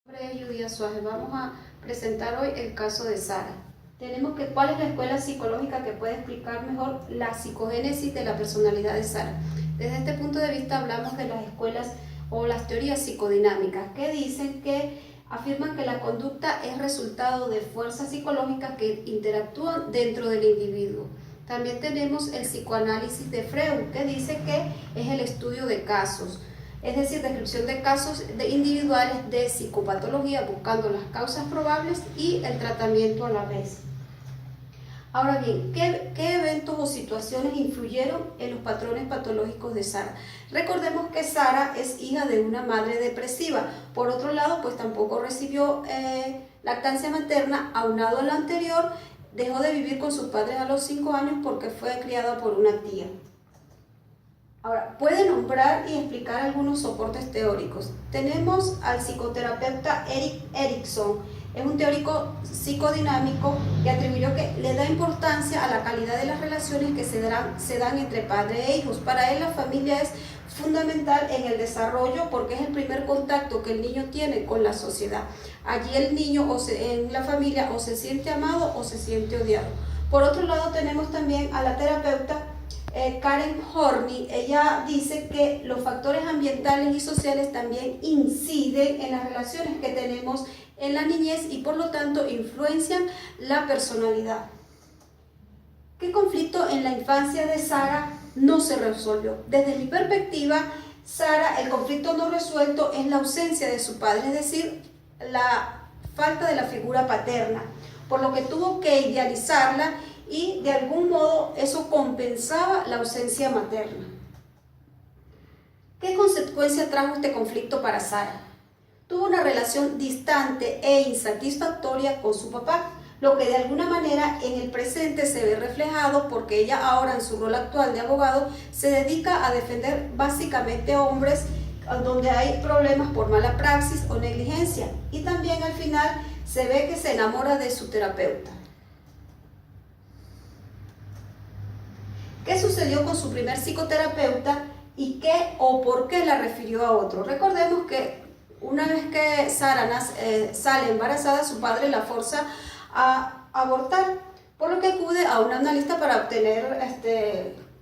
Mi nombre es Judy Suárez. Vamos a presentar hoy el caso de Sara. ¿Cuál es la escuela psicológica que puede explicar mejor la psicogénesis de la personalidad de Sara? Desde este punto de vista hablamos de las escuelas o las teorías psicodinámicas, que dicen que afirman que la conducta es resultado de fuerzas psicológicas que interactúan dentro del individuo. También tenemos el psicoanálisis de Freud, que dice que es el estudio de casos, es decir, descripción de casos individuales de psicopatología, buscando las causas probables y el tratamiento a la vez. Ahora bien, ¿qué eventos o situaciones influyeron en los patrones patológicos de Sara? Recordemos que Sara es hija de una madre depresiva. Por otro lado, pues tampoco recibió lactancia materna. Aunado a lo anterior, dejó de vivir con sus padres a los 5 años porque fue criada por una tía. Ahora, puede nombrar y explicar algunos soportes teóricos. Tenemos al psicoterapeuta Erik Erikson. Es un teórico psicodinámico que atribuyó que le da importancia a la calidad de las relaciones que se dan entre padre e hijos. Para él la familia es fundamental en el desarrollo porque es el primer contacto que el niño tiene con la sociedad. Allí el niño en la familia o se siente amado o se siente odiado. Por otro lado tenemos también a la terapeuta Karen Horney. Ella dice que los factores ambientales y sociales también inciden en las relaciones que tenemos en la niñez y por lo tanto influencian la personalidad. ¿Qué conflicto en la infancia de Sara no se resolvió? Desde mi perspectiva, Sara, el conflicto no resuelto es la ausencia de su padre, es decir, la falta de la figura paterna, por lo que tuvo que idealizarla y de algún modo eso compensaba la ausencia materna. ¿Qué consecuencia trajo este conflicto para Sara? Tuvo una relación distante e insatisfactoria con su papá, lo que de alguna manera en el presente se ve reflejado porque ella ahora en su rol actual de abogado se dedica a defender básicamente a hombres donde hay problemas por mala praxis o negligencia, y también al final se ve que se enamora de su terapeuta. ¿Qué sucedió con su primer psicoterapeuta y qué o por qué la refirió a otro? Recordemos que una vez que Sara sale embarazada, su padre la forza a abortar, por lo que acude a un analista para obtener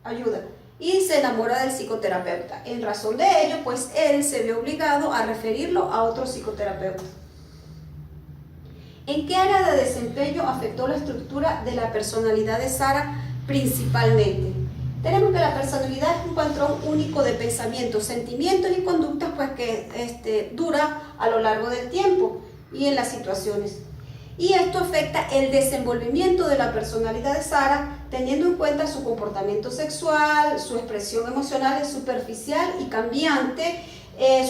ayuda y se enamora del psicoterapeuta. En razón de ello, pues él se ve obligado a referirlo a otro psicoterapeuta. ¿En qué área de desempeño afectó la estructura de la personalidad de Sara principalmente? Tenemos que la personalidad es un patrón único de pensamientos, sentimientos y conductas pues que dura a lo largo del tiempo y en las situaciones. Y esto afecta el desenvolvimiento de la personalidad de Sara, teniendo en cuenta su comportamiento sexual, su expresión emocional es superficial y cambiante,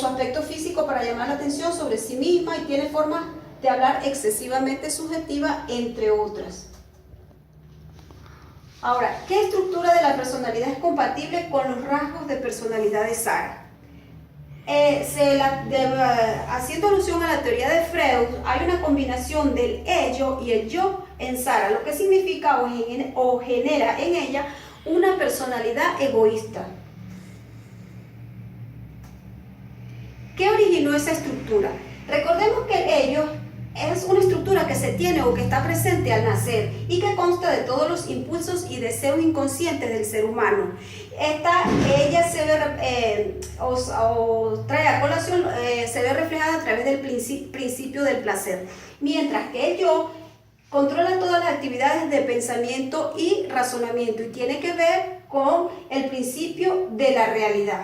su aspecto físico para llamar la atención sobre sí misma y tiene formas de hablar excesivamente subjetiva, entre otras. Ahora, ¿qué estructura de la personalidad es compatible con los rasgos de personalidad de Sara? Haciendo alusión a la teoría de Freud, hay una combinación del ello y el yo en Sara, lo que significa o genera en ella una personalidad egoísta. ¿Qué originó esa estructura? Recordemos que el ello es una estructura que se tiene o que está presente al nacer y que consta de todos los impulsos y deseos inconscientes del ser humano. Ella se ve, trae a colación, se ve reflejada a través del principio del placer, mientras que el yo controla todas las actividades de pensamiento y razonamiento y tiene que ver con el principio de la realidad.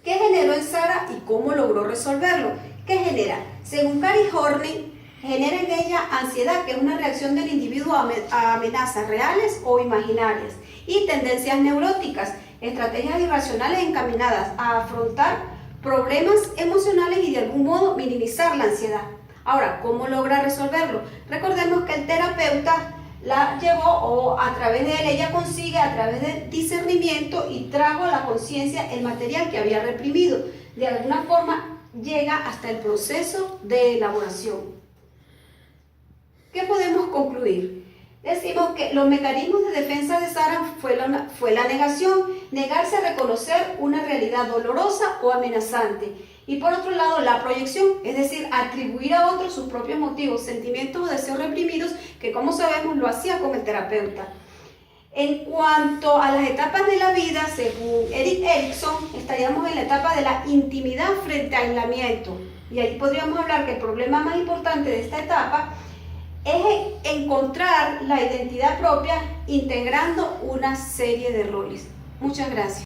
¿Qué generó en Sara y cómo logró resolverlo? ¿Qué genera? Según Karen Horney, genera en ella ansiedad, que es una reacción del individuo a amenazas reales o imaginarias, y tendencias neuróticas, estrategias irracionales encaminadas a afrontar problemas emocionales y de algún modo minimizar la ansiedad. Ahora, ¿cómo logra resolverlo? Recordemos que el terapeuta la llevó o a través de él ella consigue a través del discernimiento y trajo a la conciencia el material que había reprimido. De alguna forma llega hasta el proceso de elaboración. ¿Qué podemos concluir? Decimos que los mecanismos de defensa de Sara fue la negación, negarse a reconocer una realidad dolorosa o amenazante, Y por otro lado, la proyección, es decir, atribuir a otros sus propios motivos, sentimientos o deseos reprimidos, que como sabemos lo hacía con el terapeuta. En cuanto a las etapas de la vida, según Erik Erikson, estaríamos en la etapa de la intimidad frente a aislamiento. Y ahí podríamos hablar que el problema más importante de esta etapa es encontrar la identidad propia integrando una serie de roles. Muchas gracias.